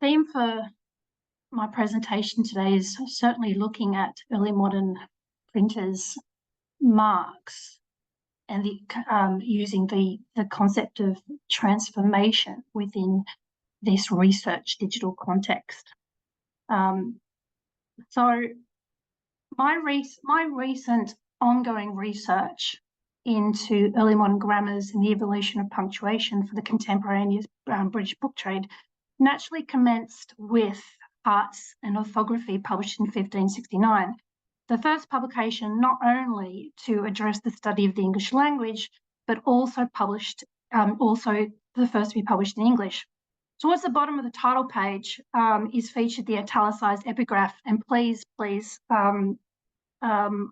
theme for my presentation today is certainly looking at early modern printers' marks and using the concept of transformation within this research digital context. So my recent ongoing research into early modern grammars and the evolution of punctuation for the contemporaneous British book trade naturally commenced with Hart's and Orthography, published in 1569. The first publication not only to address the study of the English language, but also the first to be published in English. Towards the bottom of the title page is featured the italicized epigraph, and please, I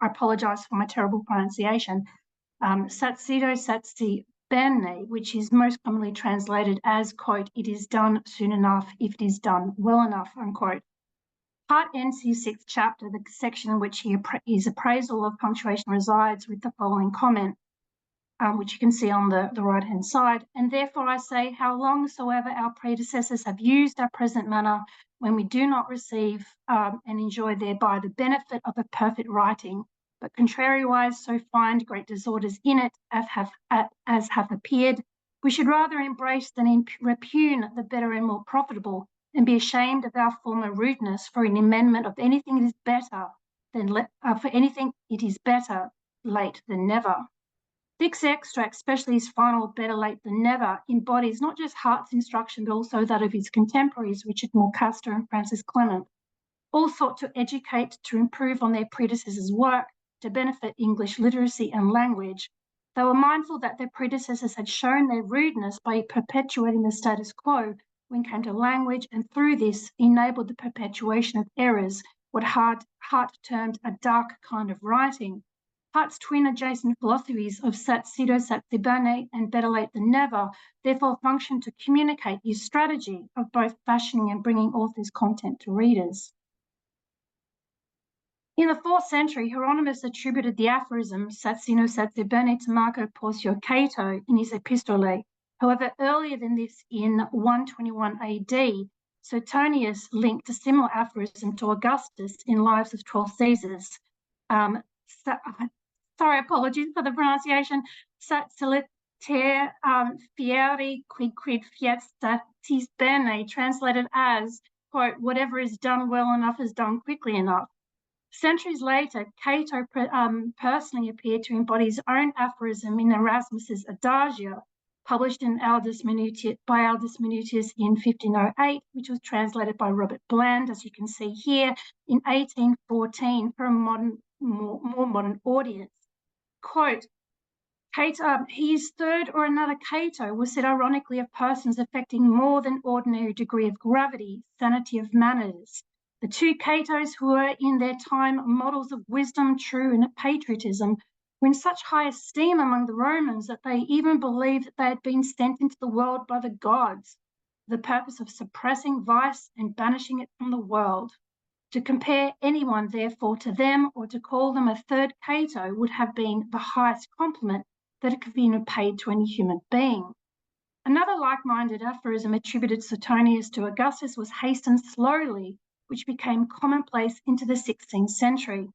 apologise for my terrible pronunciation. Cito bene, which is most commonly translated as, quote, "it is done soon enough if it is done well enough," unquote. Hart ends his 6th chapter, the section in which his appraisal of punctuation resides, with the following comment, which you can see on the right-hand side. "And therefore I say, how long soever our predecessors have used our present manner, when we do not receive and enjoy thereby the benefit of a perfect writing, but contrariwise so find great disorders in it as have appeared, we should rather embrace than repugn the better and more profitable, and be ashamed of our former rudeness for an amendment of anything it is better late than never." This extract, especially his final "better late than never," embodies not just Hart's instruction, but also that of his contemporaries, Richard Mulcaster and Francis Clement. All sought to educate, to improve on their predecessors' work, to benefit English literacy and language. They were mindful that their predecessors had shown their rudeness by perpetuating the status quo when it came to language, and through this enabled the perpetuation of errors, what Hart termed a dark kind of writing. Hart's twin adjacent philosophies of cito bene and better late than never therefore function to communicate his strategy of both fashioning and bringing authors' content to readers. In the 4th century, Hieronymus attributed the aphorism cito bene to Marco Porcio Cato in his Epistolae. However, earlier than this, in 121 AD, Suetonius linked a similar aphorism to Augustus in Lives of Tortoises. Sorry, apologies for the pronunciation. Sat solitaire fieri quid fiat statis bene, translated as, quote, "whatever is done well enough is done quickly enough." Centuries later, Cato personally appeared to embody his own aphorism in Erasmus's Adagia, published in Aldus Manutius in 1508, which was translated by Robert Bland, as you can see here, in 1814 for a more modern audience. Quote, Cato, "he is third or another Cato," was said ironically of persons affecting more than ordinary degree of gravity, sanity of manners. The two Catos who were in their time models of wisdom, truth, and patriotism were in such high esteem among the Romans that they even believed that they had been sent into the world by the gods, for the purpose of suppressing vice and banishing it from the world. To compare anyone, therefore, to them, or to call them a third Cato, would have been the highest compliment that could be paid to any human being. Another like-minded aphorism attributed Suetonius to Augustus was "hasten slowly," which became commonplace into the 16th century.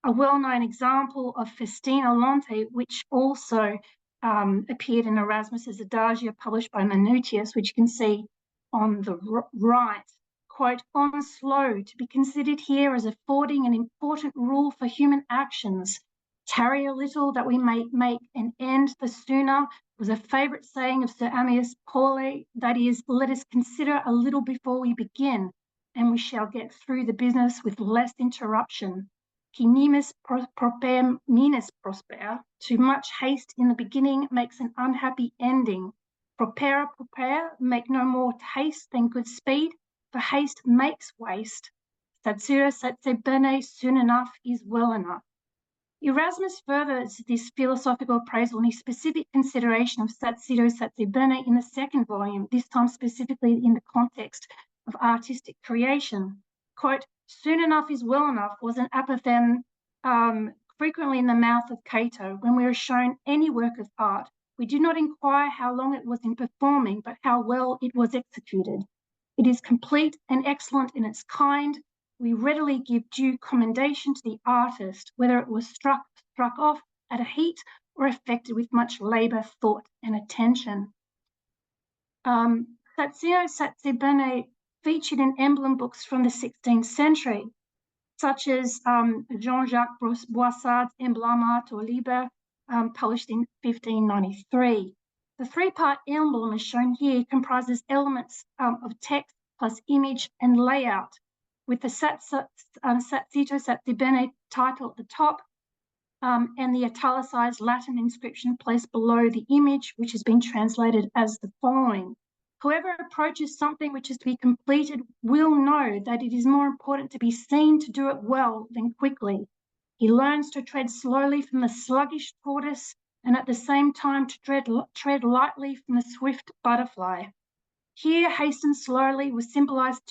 A well-known example of festina lonte, which also appeared in Erasmus's Adagia, published by Manutius, which you can see on the right, quote, "on slow, to be considered here as affording an important rule for human actions. Tarry a little that we may make an end the sooner," was a favourite saying of Sir Ammias Paulet, that is, let us consider a little before we begin, and we shall get through the business with less interruption. Qui nimis proper minus prosper. Too much haste in the beginning makes an unhappy ending. Propera, make no more haste than good speed, for haste makes waste. Cito bene, soon enough is well enough. Erasmus furthers this philosophical appraisal in his specific consideration of cito bene in the 2nd volume, this time specifically in the context of artistic creation. Quote, "soon enough is well enough" was an apothegm frequently in the mouth of Cato when we are shown any work of art We do not inquire how long it was in performing, but how well it was executed. It is complete and excellent in its kind. We readily give due commendation to the artist, whether it was struck off at a heat or effected with much labour, thought, and attention. Cito, bene featured in emblem books from the 16th century, such as Jean-Jacques Boissard's Emblemat or Liber, published in 1593. The three-part emblem, as shown here, comprises elements of text plus image and layout, with the cito bene title at the top, and the italicized Latin inscription placed below the image, which has been translated as the following. Whoever approaches something which is to be completed will know that it is more important to be seen to do it well than quickly. He learns to tread slowly from the sluggish tortoise and at the same time to tread lightly from the swift butterfly. Here, hasten slowly was symbolized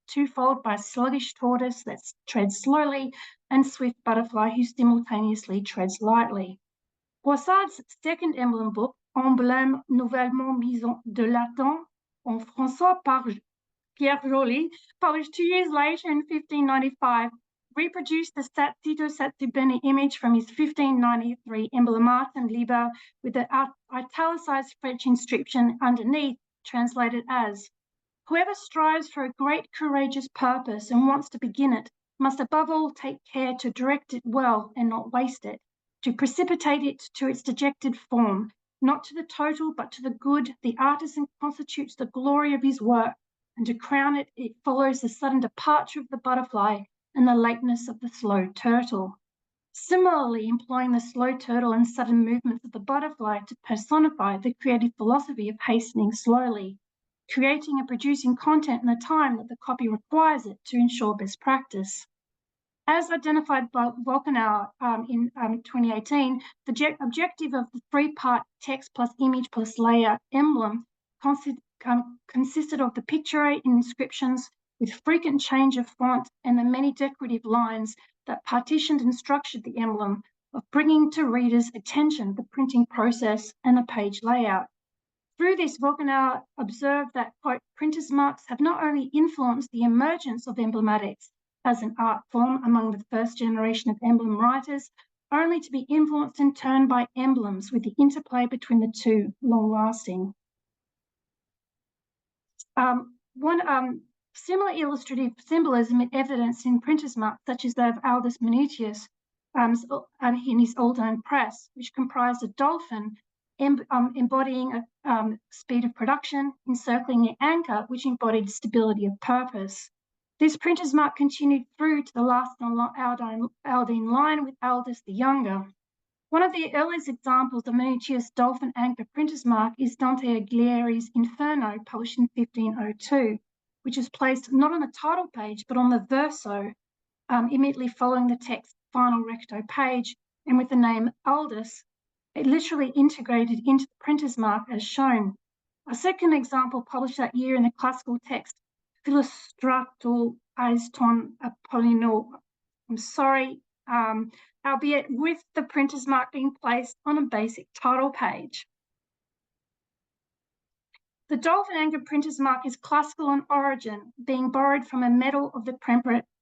twofold by sluggish tortoise that treads slowly and swift butterfly who simultaneously treads lightly. Boissard's second emblem book, Emblème nouvellement mis de Latin en français par Pierre Joly, published 2 years later in 1595, reproduced the cito bene image from his 1593 Emblemat and Liber with the italicized French inscription underneath, translated as, "Whoever strives for a great courageous purpose and wants to begin it must above all take care to direct it well and not waste it, to precipitate it to its dejected form, not to the total but to the good. The artisan constitutes the glory of his work, and to crown it, it follows the sudden departure of the butterfly and the lateness of the slow turtle." Similarly, employing the slow turtle and sudden movements of the butterfly to personify the creative philosophy of hastening slowly, creating and producing content in the time that the copy requires it to ensure best practice. As identified by Volkenauer in 2018, the objective of the three-part text plus image plus layout emblem consisted of the picture inscriptions with frequent change of font and the many decorative lines that partitioned and structured the emblem, of bringing to readers' attention the printing process and the page layout. Through this, Volkenauer observed that, quote, printers' marks have not only influenced the emergence of emblematics as an art form among the first generation of emblem writers, only to be influenced in turn by emblems, with the interplay between the two long-lasting. Similar illustrative symbolism is evidenced in printers' marks, such as that of Aldus Manutius in his Aldine press, which comprised a dolphin embodying speed of production, encircling the anchor, which embodied stability of purpose. This printer's mark continued through to the last Aldine line with Aldus the Younger. One of the earliest examples of Manutius' dolphin anchor printer's mark is Dante Alighieri's Inferno, published in 1502, which is placed not on the title page, but on the verso, immediately following the text's final recto page, and with the name Aldus, it literally integrated into the printer's mark as shown. A second example published that year in the classical text, Philostrato Aiston Apollino, I'm sorry, albeit with the printer's mark being placed on a basic title page. The dolphin anchor printer's mark is classical in origin, being borrowed from a medal of the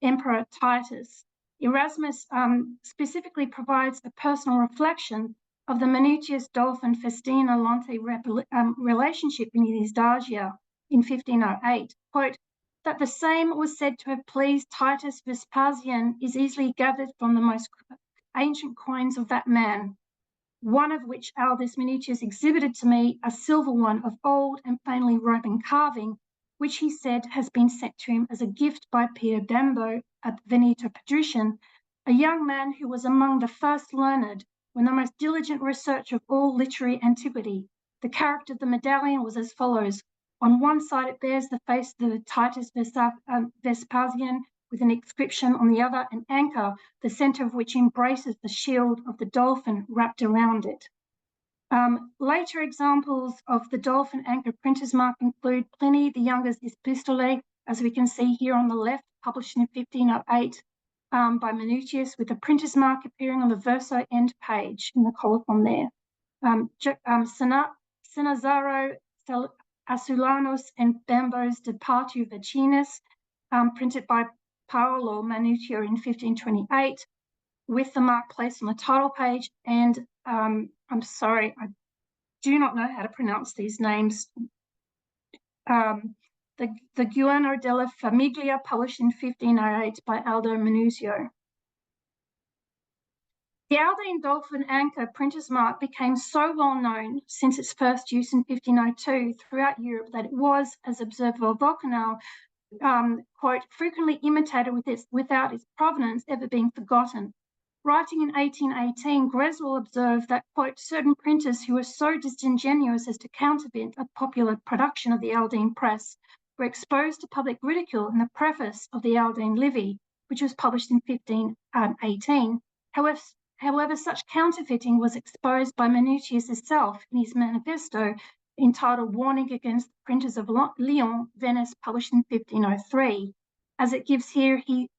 Emperor Titus. Erasmus specifically provides a personal reflection of the Manutius dolphin Festina Lonte relationship in his Dagia in 1508. Quote, that the same was said to have pleased Titus Vespasian is easily gathered from the most ancient coins of that man, one of which Aldus Manutius exhibited to me, a silver one of old and plainly Roman carving, which he said has been sent to him as a gift by Pier Bembo, a Veneto patrician, a young man who was among the first learned, when the most diligent researcher of all literary antiquity. The character of the medallion was as follows. On one side it bears the face of the Titus Vespasian, with an inscription on the other, an anchor, the centre of which embraces the shield of the dolphin wrapped around it. Later examples of the dolphin anchor printer's mark include Pliny the Younger's Epistolae, as we can see here on the left, published in 1508 by Manutius, with the printer's mark appearing on the verso end page in the colophon there. Senazaro Asulanos and Bambos de Partu Vaginis, printed by Paolo Manutio in 1528, with the mark placed on the title page. And I'm sorry, I do not know how to pronounce these names. The Guano della Famiglia, published in 1508 by Aldo Manuzio. The Aldine Dolphin anchor printer's mark became so well known since its first use in 1502 throughout Europe that it was, as observed by Volkenau, quote, frequently imitated without its provenance ever being forgotten. Writing in 1818, Greswell observed that, quote, certain printers who were so disingenuous as to counterfeit a popular production of the Aldine press were exposed to public ridicule in the preface of the Aldine Livy, which was published in 1518. However, such counterfeiting was exposed by Manutius himself in his manifesto entitled Warning Against the Printers of Lyon, Venice, published in 1503. As it gives here, he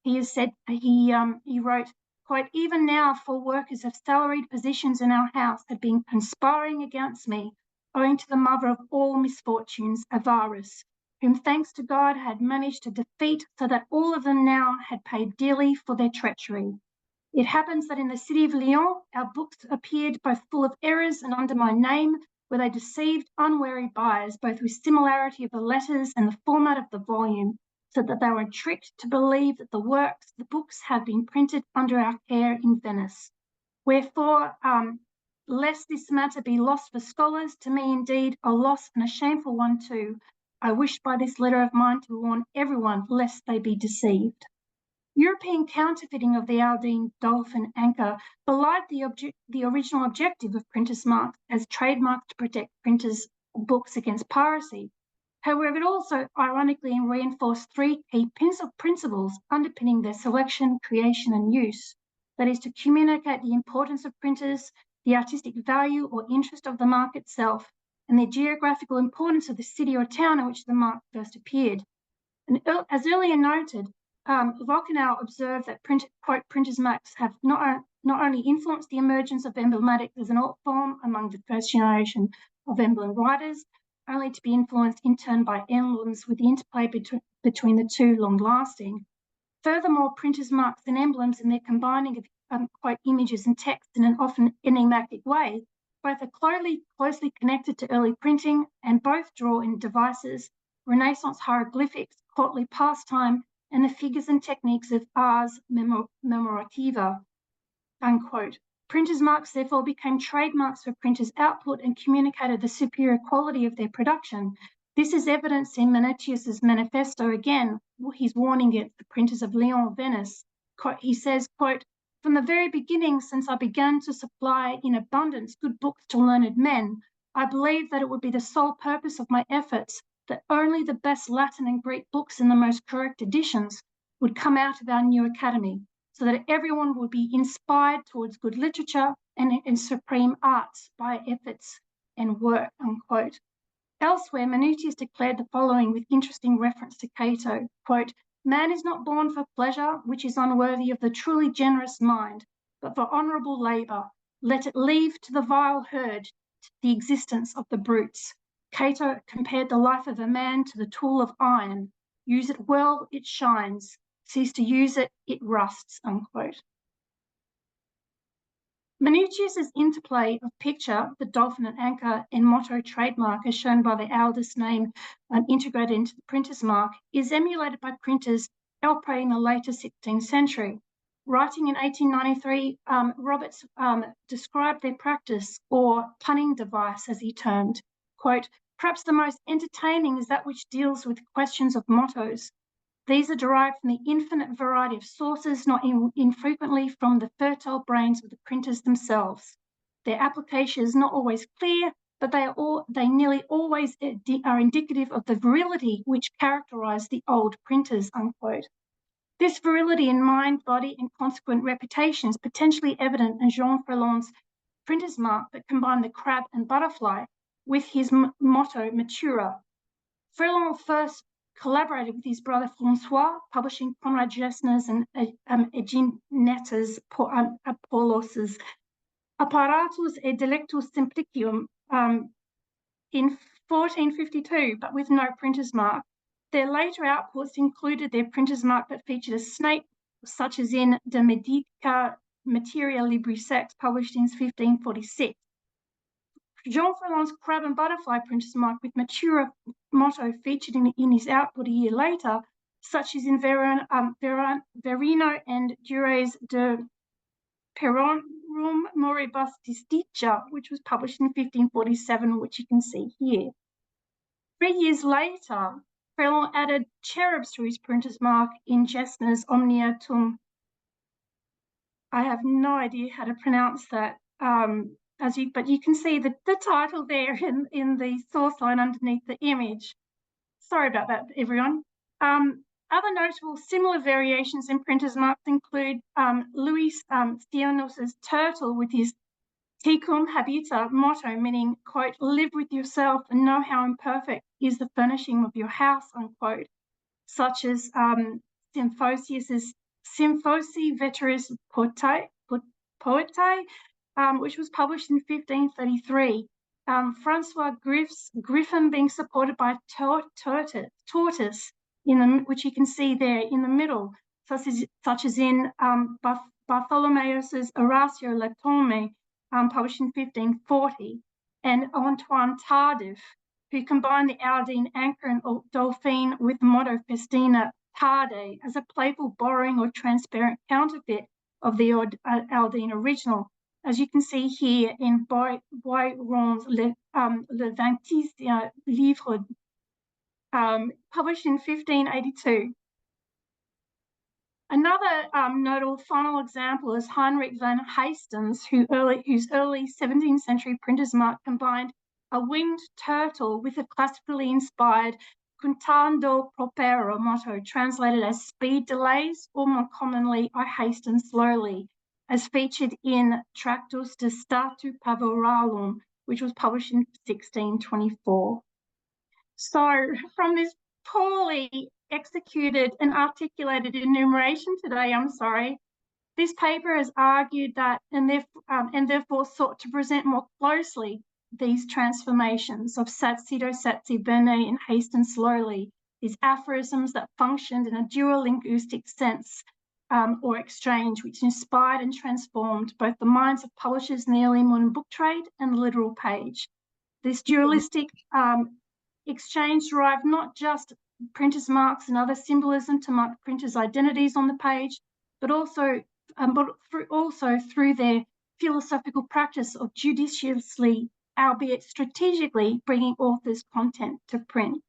wrote, quote, even now 4 workers of salaried positions in our house had been conspiring against me, owing to the mother of all misfortunes, Avarice, whom thanks to God had managed to defeat, so that all of them now had paid dearly for their treachery. It happens that in the city of Lyon, our books appeared both full of errors and under my name, where they deceived unwary buyers, both with similarity of the letters and the format of the volume, so that they were tricked to believe that the books had been printed under our care in Venice. Wherefore, lest this matter be lost for scholars, to me indeed a loss and a shameful one too, I wish by this letter of mine to warn everyone lest they be deceived. European counterfeiting of the Aldine Dolphin anchor belied the original objective of printers' marks as trademarks to protect printers' books against piracy. However, it also ironically reinforced 3 key principles underpinning their selection, creation, and use. That is, to communicate the importance of printers, the artistic value or interest of the mark itself, and the geographical importance of the city or town in which the mark first appeared. And as earlier noted, Volkenau observed that printers' marks have not only influenced the emergence of emblematic as an art form among the first generation of emblem writers, only to be influenced in turn by emblems with the interplay between the two long-lasting. Furthermore, printers' marks and emblems in their combining of quote, images and text in an often enigmatic way, both are closely connected to early printing and both draw in devices, Renaissance hieroglyphics, courtly pastime, and the figures and techniques of ars memorativa, unquote. Printers' marks therefore became trademarks for printers' output and communicated the superior quality of their production. This is evidenced in Manutius's manifesto again, his warning against the printers of Lyon, Venice. He says, quote, from the very beginning, since I began to supply in abundance good books to learned men, I believed that it would be the sole purpose of my efforts that only the best Latin and Greek books in the most correct editions would come out of our new academy, so that everyone would be inspired towards good literature and supreme arts by efforts and work, unquote. Elsewhere, Manutius declared the following with interesting reference to Cato, quote, man is not born for pleasure, which is unworthy of the truly generous mind, but for honourable labour. Let it leave to the vile herd the existence of the brutes. Cato compared the life of a man to the tool of iron. Use it well, it shines. Cease to use it, it rusts, unquote. Manutius's interplay of picture, the dolphin and anchor, and motto trademark, as shown by the Aldus name integrated into the printer's mark, is emulated by printers operating in the later 16th century. Writing in 1893, Roberts described their practice, or punning device, as he termed, quote, perhaps the most entertaining is that which deals with questions of mottos. These are derived from the infinite variety of sources, not infrequently from the fertile brains of the printers themselves. Their application is not always clear, but they nearly always are indicative of the virility which characterized the old printers, unquote. This virility in mind, body, and consequent reputation is potentially evident in Jean Frelon's printer's mark that combined the crab and butterfly with his motto, Matura. Frelon first collaborated with his brother Francois, publishing Conrad Gessner's and Eugene Netter's Apollos's Apparatus et Delectus Simplicium in 1452, but with no printer's mark. Their later outputs included their printer's mark that featured a snake, such as in De Medica Materia Libri Sex, published in 1546. Jean Ferland's crab and butterfly printer's mark with Matura motto featured in his output a year later, such as in Verino and Dures de Perorum Moribus Disdicia, which was published in 1547, which you can see here. 3 years later, Ferland added cherubs to his printer's mark in Gessner's Omnia Tum. I have no idea how to pronounce that, but you can see the title there in the source line underneath the image. Sorry about that, everyone. Other notable similar variations in printer's marks include Louis Stienos's turtle with his Tecum Habita motto, meaning, quote, live with yourself and know how imperfect is the furnishing of your house, unquote, such as Symphosius's Symphosi Veteris Poetae, which was published in 1533. Francois Griffin being supported by Tortoise, which you can see there in the middle, such as in Bartholomeus's Oratio Latome, published in 1540, and Antoine Tardif, who combined the Aldine anchor and Dolphin with the motto Festina Tarde as a playful borrowing or transparent counterfeit of the Aldine original, as you can see here in Boiron's Le 20e Livre, published in 1582. Another notable final example is Heinrich van Haastens, whose early 17th century printer's mark combined a winged turtle with a classically inspired Contando Propero motto, translated as speed delays, or more commonly, I hasten slowly, as featured in Tractus de Statu Pavoralum, which was published in 1624. So from this poorly executed and articulated enumeration today, I'm sorry, this paper has argued that and therefore sought to present more closely these transformations of cito, bene, and hasten slowly, these aphorisms that functioned in a dual linguistic sense or exchange, which inspired and transformed both the minds of publishers in the early modern book trade and the literal page. This dualistic exchange derived not just printers' marks and other symbolism to mark printers' identities on the page, but also through their philosophical practice of judiciously, albeit strategically, bringing authors' content to print.